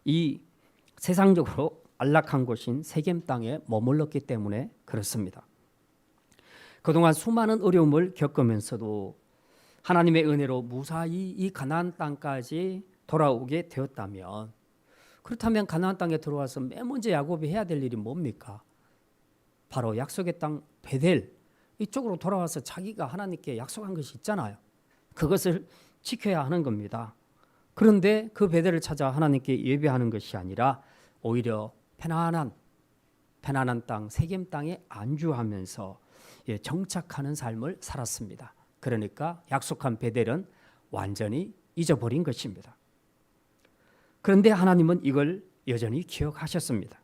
이 세상적으로 안락한 곳인 세겜 땅에 머물렀기 때문에 그렇습니다. 그동안 수많은 어려움을 겪으면서도 하나님의 은혜로 무사히 이 가나안 땅까지 돌아오게 되었다면, 그렇다면 가나안 땅에 들어와서 맨 먼저 야곱이 해야 될 일이 뭡니까? 바로 약속의 땅 베델 이쪽으로 돌아와서 자기가 하나님께 약속한 것이 있잖아요. 그것을 지켜야 하는 겁니다. 그런데 그 베델을 찾아 하나님께 예배하는 것이 아니라 오히려 편안한 땅 세겜 땅에 안주하면서 정착하는 삶을 살았습니다. 그러니까 약속한 베델은 완전히 잊어버린 것입니다. 그런데 하나님은 이걸 여전히 기억하셨습니다.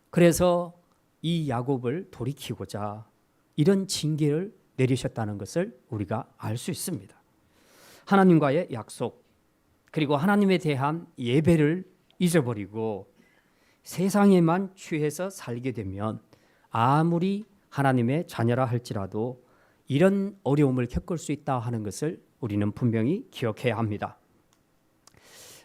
그래서 이 야곱을 돌이키고자 이런 징계를 내리셨다는 것을 우리가 알 수 있습니다. 하나님과의 약속, 그리고 하나님에 대한 예배를 잊어버리고 세상에만 취해서 살게 되면 아무리 하나님의 자녀라 할지라도 이런 어려움을 겪을 수 있다 하는 것을 우리는 분명히 기억해야 합니다.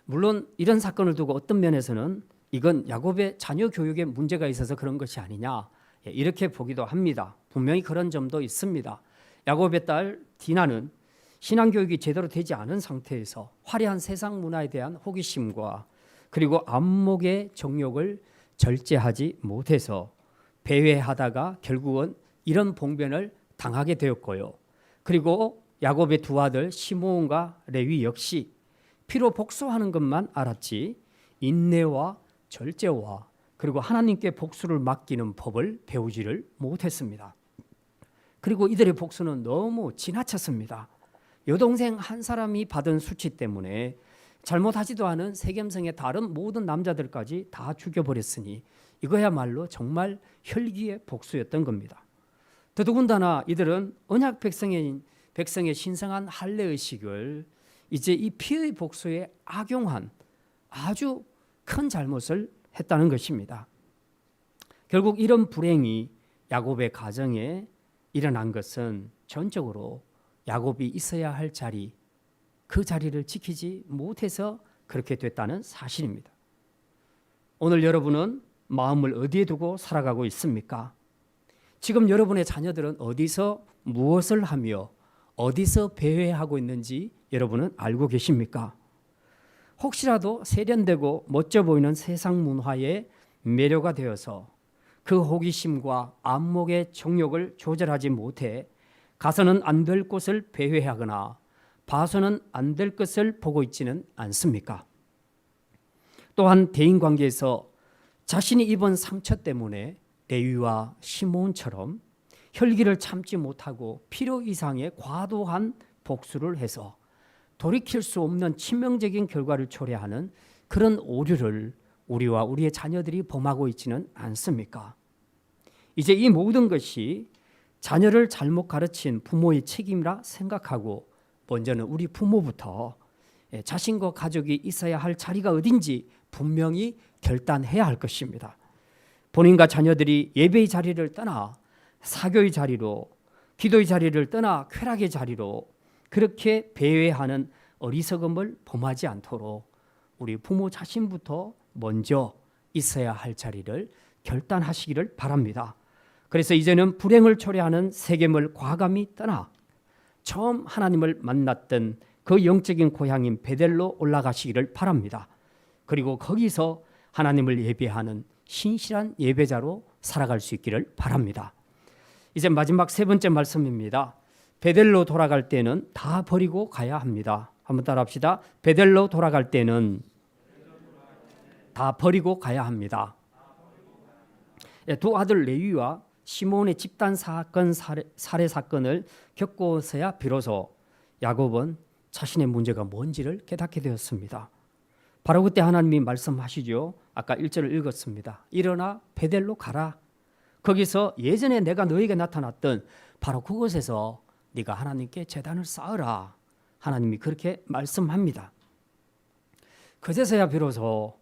물론 이런 사건을 두고 어떤 면에서는 이건 야곱의 자녀 교육에 문제가 있어서 그런 것이 아니냐 이렇게 보기도 합니다. 분명히 그런 점도 있습니다. 야곱의 딸 디나는 신앙교육이 제대로 되지 않은 상태에서 화려한 세상 문화에 대한 호기심과 그리고 안목의 정욕을 절제하지 못해서 배회하다가 결국은 이런 봉변을 당하게 되었고요. 그리고 야곱의 두 아들 시므온과 레위 역시 피로 복수하는 것만 알았지 인내와 절제와 그리고 하나님께 복수를 맡기는 법을 배우지를 못했습니다. 그리고 이들의 복수는 너무 지나쳤습니다. 여동생 한 사람이 받은 수치 때문에 잘못하지도 않은 세겜성의 다른 모든 남자들까지 다 죽여버렸으니 이거야말로 정말 혈기의 복수였던 겁니다. 더더군다나 이들은 언약 백성의 신성한 할례의식을 이제 이 피의 복수에 악용한 아주 큰 잘못을 했다는 것입니다. 결국 이런 불행이 야곱의 가정에 일어난 것은 전적으로 야곱이 있어야 할 자리, 그 자리를 지키지 못해서 그렇게 됐다는 사실입니다. 오늘 여러분은 마음을 어디에 두고 살아가고 있습니까? 지금 여러분의 자녀들은 어디서 무엇을 하며 어디서 배회하고 있는지 여러분은 알고 계십니까? 혹시라도 세련되고 멋져 보이는 세상 문화에 매료가 되어서 그 호기심과 안목의 정욕을 조절하지 못해 가서는 안 될 곳을 배회하거나 봐서는 안 될 것을 보고 있지는 않습니까? 또한 대인관계에서 자신이 입은 상처 때문에 레위와 시므온처럼 혈기를 참지 못하고 필요 이상의 과도한 복수를 해서 돌이킬 수 없는 치명적인 결과를 초래하는 그런 오류를 우리와 우리의 자녀들이 범하고 있지는 않습니까? 이제 이 모든 것이 자녀를 잘못 가르친 부모의 책임이라 생각하고 먼저는 우리 부모부터 자신과 가족이 있어야 할 자리가 어딘지 분명히 결단해야 할 것입니다. 본인과 자녀들이 예배의 자리를 떠나 사교의 자리로, 기도의 자리를 떠나 쾌락의 자리로 그렇게 배회하는 어리석음을 범하지 않도록 우리 부모 자신부터 먼저 있어야 할 자리를 결단하시기를 바랍니다. 그래서 이제는 불행을 초래하는 세겜을 과감히 떠나 처음 하나님을 만났던 그 영적인 고향인 베델로 올라가시기를 바랍니다. 그리고 거기서 하나님을 예배하는 신실한 예배자로 살아갈 수 있기를 바랍니다. 이제 마지막 세 번째 말씀입니다. 베델로 돌아갈 때는 다 버리고 가야 합니다. 한번 따라합시다. 베델로 돌아갈 때는 다 버리고 가야 합니다. 두 아들 레위와 시몬의 집단 사건 살해 사건을 겪고서야 비로소 야곱은 자신의 문제가 뭔지를 깨닫게 되었습니다. 바로 그때 하나님이 말씀하시죠. 아까 1절을 읽었습니다. 일어나 베델로 가라. 거기서 예전에 내가 너에게 나타났던 바로 그곳에서 네가 하나님께 제단을 쌓으라. 하나님이 그렇게 말씀합니다. 그제서야 비로소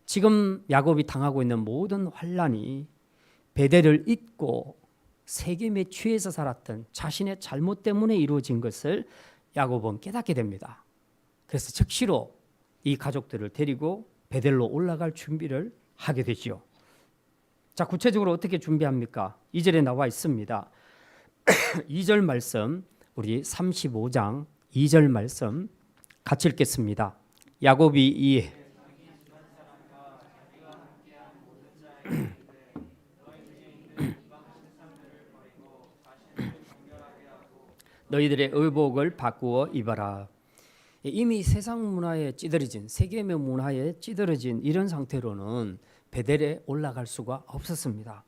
지금 야곱이 당하고 있는 모든 환난이 베델을 잊고 세겜에 취해서 살았던 자신의 잘못 때문에 이루어진 것을 야곱은 깨닫게 됩니다. 그래서 즉시로 이 가족들을 데리고 베델로 올라갈 준비를 하게 되지요. 자, 구체적으로 어떻게 준비합니까? 2절에 나와 있습니다. 2절 말씀, 우리 35장 2절 말씀 같이 읽겠습니다. 야곱이 이 너희들의 의복을 바꾸어 입어라. 이미 세상 문화에 찌들어진, 세계의 문화에 찌들어진 이런 상태로는 베델에 올라갈 수가 없었습니다.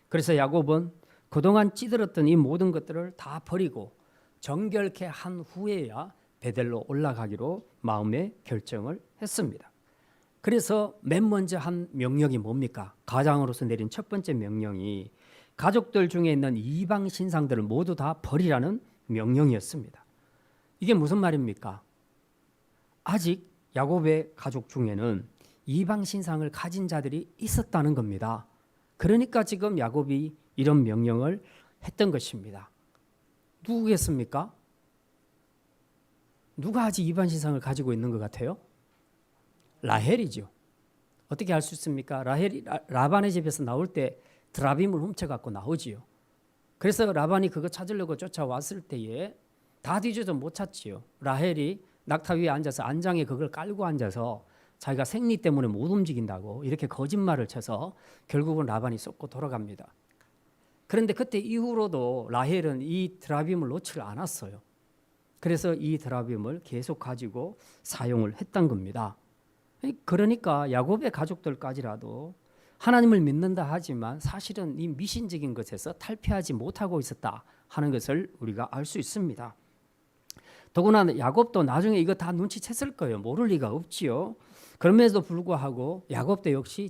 그래서 야곱은 그동안 찌들었던 이 모든 것들을 다 버리고 정결케 한 후에야 베델로 올라가기로 마음의 결정을 했습니다. 그래서 맨 먼저 한 명령이 뭡니까? 가장으로서 내린 첫 번째 명령이 가족들 중에 있는 이방 신상들을 모두 다 버리라는 명령이었습니다. 이게 무슨 말입니까? 아직 야곱의 가족 중에는 이방 신상을 가진 자들이 있었다는 겁니다. 그러니까 지금 야곱이 이런 명령을 했던 것입니다. 누구겠습니까? 누가 아직 이방 신상을 가지고 있는 것 같아요? 라헬이죠. 어떻게 알 수 있습니까? 라헬이 라반의 집에서 나올 때 드라빔을 훔쳐갖고 나오지요. 그래서 라반이 그거 찾으려고 쫓아왔을 때에 다 뒤져도 못 찾지요. 라헬이 낙타 위에 앉아서 안장에 그걸 깔고 앉아서 자기가 생리 때문에 못 움직인다고 이렇게 거짓말을 쳐서 결국은 라반이 쏟고 돌아갑니다. 그런데 그때 이후로도 라헬은 이 드라빔을 놓지 않았어요. 그래서 이 드라빔을 계속 가지고 사용을 했던 겁니다. 그러니까 야곱의 가족들까지라도 하나님을 믿는다 하지만 사실은 이 미신적인 것에서 탈피하지 못하고 있었다 하는 것을 우리가 알 수 있습니다. 더구나 야곱도 나중에 이거 다 눈치챘을 거예요. 모를 리가 없지요. 그럼에도 불구하고 야곱도 역시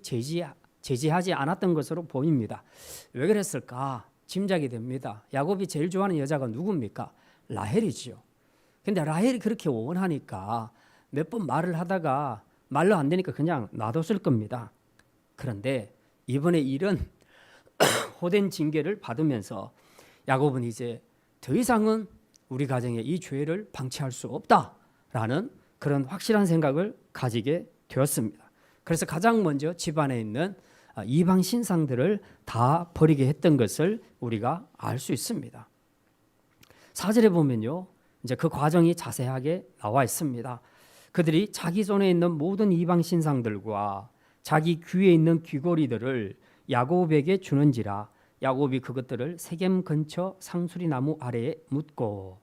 제지하지 않았던 것으로 보입니다. 왜 그랬을까? 짐작이 됩니다. 야곱이 제일 좋아하는 여자가 누굽니까? 라헬이지요. 근데 라헬이 그렇게 원하니까 몇 번 말을 하다가 말로 안 되니까 그냥 놔뒀을 겁니다. 그런데 이번에 이런 호된 징계를 받으면서 야곱은 이제 더 이상은 우리 가정의 이 죄를 방치할 수 없다라는 그런 확실한 생각을 가지게 되었습니다. 그래서 가장 먼저 집안에 있는 이방 신상들을 다 버리게 했던 것을 우리가 알 수 있습니다. 4절에 보면요, 이제 그 과정이 자세하게 나와 있습니다. 그들이 자기 손에 있는 모든 이방 신상들과 자기 귀에 있는 귀고리들을 야곱에게 주는지라 야곱이 그것들을 세겜 근처 상수리 나무 아래에 묻고.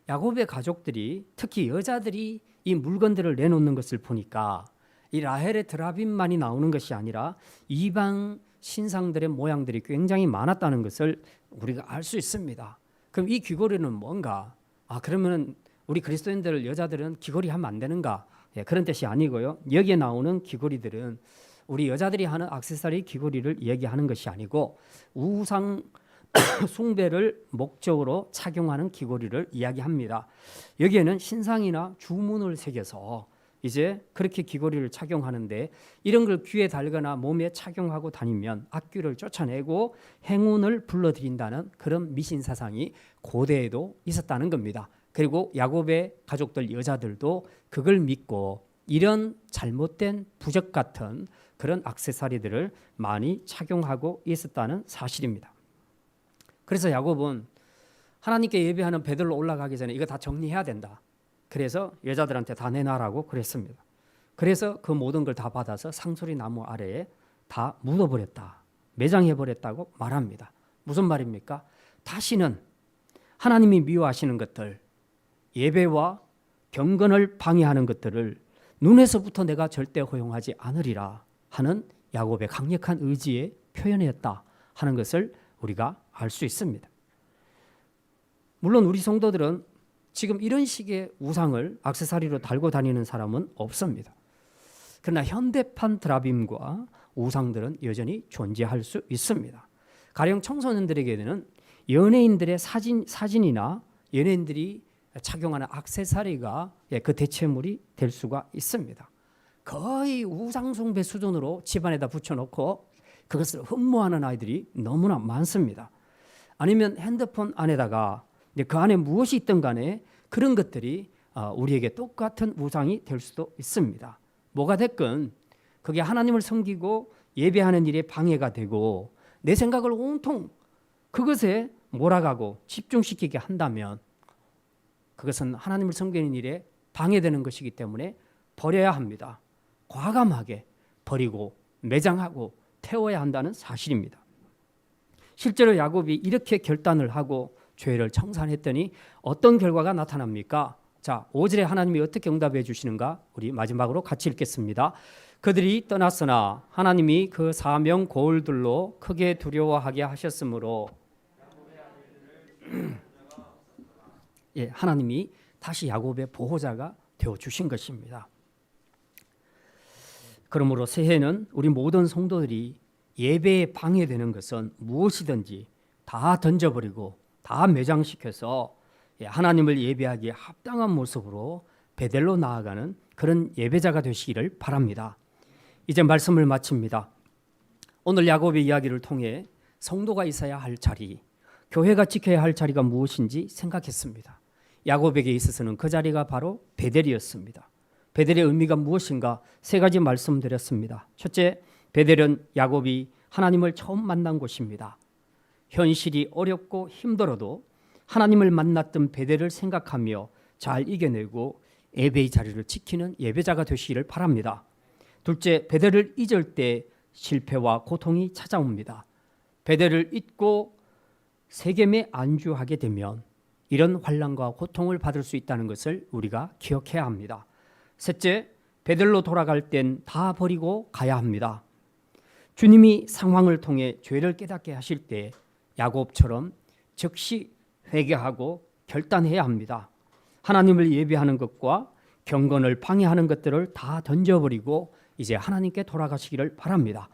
야곱의 가족들이 특히 여자들이 이 물건들을 내놓는 것을 보니까 이 라헬의 드라빔만이 나오는 것이 아니라 이방 신상들의 모양들이 굉장히 많았다는 것을 우리가 알 수 있습니다. 그럼 이 귀고리는 뭔가? 그러면 우리 그리스도인들 여자들은 귀걸이 하면 안 되는가? 그런 뜻이 아니고요. 여기에 나오는 귀걸이들은 우리 여자들이 하는 액세서리 귀걸이를 얘기하는 것이 아니고 우상 숭배를 목적으로 착용하는 귀걸이를 이야기합니다. 여기에는 신상이나 주문을 새겨서 이제 그렇게 귀걸이를 착용하는데 이런 걸 귀에 달거나 몸에 착용하고 다니면 악귀를 쫓아내고 행운을 불러들인다는 그런 미신 사상이 고대에도 있었다는 겁니다. 그리고 야곱의 가족들 여자들도 그걸 믿고 이런 잘못된 부적 같은 그런 액세서리들을 많이 착용하고 있었다는 사실입니다. 그래서 야곱은 하나님께 예배하는 베들로 올라가기 전에 이거 다 정리해야 된다. 그래서 여자들한테 다 내놔라고 그랬습니다. 그래서 그 모든 걸 다 받아서 상수리 나무 아래에 다 묻어버렸다. 매장해버렸다고 말합니다. 무슨 말입니까? 다시는 하나님이 미워하시는 것들, 예배와 경건을 방해하는 것들을 눈에서부터 내가 절대 허용하지 않으리라 하는 야곱의 강력한 의지의 표현이었다 하는 것을 우리가 알 수 있습니다. 물론 우리 성도들은 지금 이런 식의 우상을 액세서리로 달고 다니는 사람은 없습니다. 그러나 현대판 드라빔과 우상들은 여전히 존재할 수 있습니다. 가령 청소년들에게는 연예인들의 사진이나 연예인들이 착용하는 액세서리가 그 대체물이 될 수가 있습니다. 거의 우상숭배 수준으로 집안에다 붙여놓고 그것을 흠모하는 아이들이 너무나 많습니다. 아니면 핸드폰 안에다가 그 안에 무엇이 있든 간에 그런 것들이 우리에게 똑같은 우상이 될 수도 있습니다. 뭐가 됐건 그게 하나님을 섬기고 예배하는 일에 방해가 되고 내 생각을 온통 그것에 몰아가고 집중시키게 한다면 그것은 하나님을 섬기는 일에 방해되는 것이기 때문에 버려야 합니다. 과감하게 버리고 매장하고 태워야 한다는 사실입니다. 실제로 야곱이 이렇게 결단을 하고 죄를 청산했더니 어떤 결과가 나타납니까? 자, 5절에 하나님이 어떻게 응답해 주시는가? 우리 마지막으로 같이 읽겠습니다. 그들이 떠났으나 하나님이 그 사명 고을들로 크게 두려워하게 하셨으므로 하나님이 다시 야곱의 보호자가 되어 주신 것입니다. 그러므로 새해는 우리 모든 성도들이 예배에 방해되는 것은 무엇이든지 다 던져버리고 다 매장시켜서 하나님을 예배하기에 합당한 모습으로 베델로 나아가는 그런 예배자가 되시기를 바랍니다. 이제 말씀을 마칩니다. 오늘 야곱의 이야기를 통해 성도가 있어야 할 자리, 교회가 지켜야 할 자리가 무엇인지 생각했습니다. 야곱에게 있어서는 그 자리가 바로 베델이었습니다. 베델의 의미가 무엇인가 세 가지 말씀드렸습니다. 첫째, 베델은 야곱이 하나님을 처음 만난 곳입니다. 현실이 어렵고 힘들어도 하나님을 만났던 베델을 생각하며 잘 이겨내고 예배의 자리를 지키는 예배자가 되시기를 바랍니다. 둘째, 베델을 잊을 때 실패와 고통이 찾아옵니다. 베델을 잊고 세겜에 안주하게 되면 이런 환난과 고통을 받을 수 있다는 것을 우리가 기억해야 합니다. 셋째, 베델로 돌아갈 땐 다 버리고 가야 합니다. 주님이 상황을 통해 죄를 깨닫게 하실 때 야곱처럼 즉시 회개하고 결단해야 합니다. 하나님을 예배하는 것과 경건을 방해하는 것들을 다 던져버리고 이제 하나님께 돌아가시기를 바랍니다.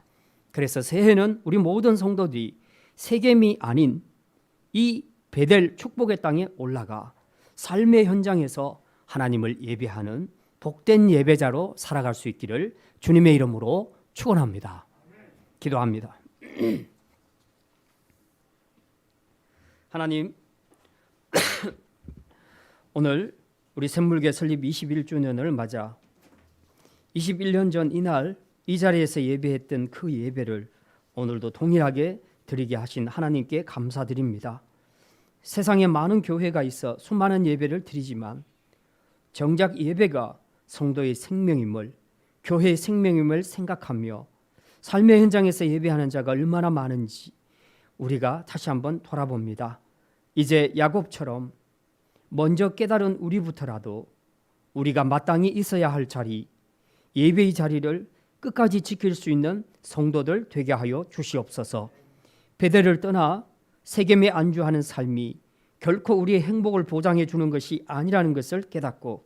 그래서 새해는 우리 모든 성도들이 세겜이 아닌 이 베델 축복의 땅에 올라가 삶의 현장에서 하나님을 예배하는 복된 예배자로 살아갈 수 있기를 주님의 이름으로 축원합니다. 기도합니다. 하나님, 오늘 우리 샘물교회 설립 21주년을 맞아 21년 전 이날 이 자리에서 예배했던 그 예배를 오늘도 동일하게 드리게 하신 하나님께 감사드립니다. 세상에 많은 교회가 있어 수많은 예배를 드리지만 정작 예배가 성도의 생명임을, 교회의 생명임을 생각하며 삶의 현장에서 예배하는 자가 얼마나 많은지 우리가 다시 한번 돌아봅니다. 이제 야곱처럼 먼저 깨달은 우리부터라도 우리가 마땅히 있어야 할 자리, 예배의 자리를 끝까지 지킬 수 있는 성도들 되게 하여 주시옵소서. 베델을 떠나 세겜에 안주하는 삶이 결코 우리의 행복을 보장해 주는 것이 아니라는 것을 깨닫고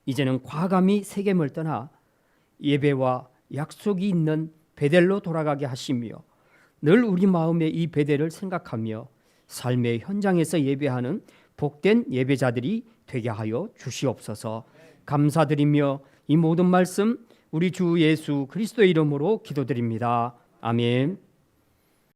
이제는 과감히 세겜을 떠나 예배와 약속이 있는 베델로 돌아가게 하시며 늘 우리 마음에 이 베델을 생각하며 삶의 현장에서 예배하는 복된 예배자들이 되게 하여 주시옵소서. 감사드리며 이 모든 말씀 우리 주 예수 그리스도의 이름으로 기도드립니다. 아멘.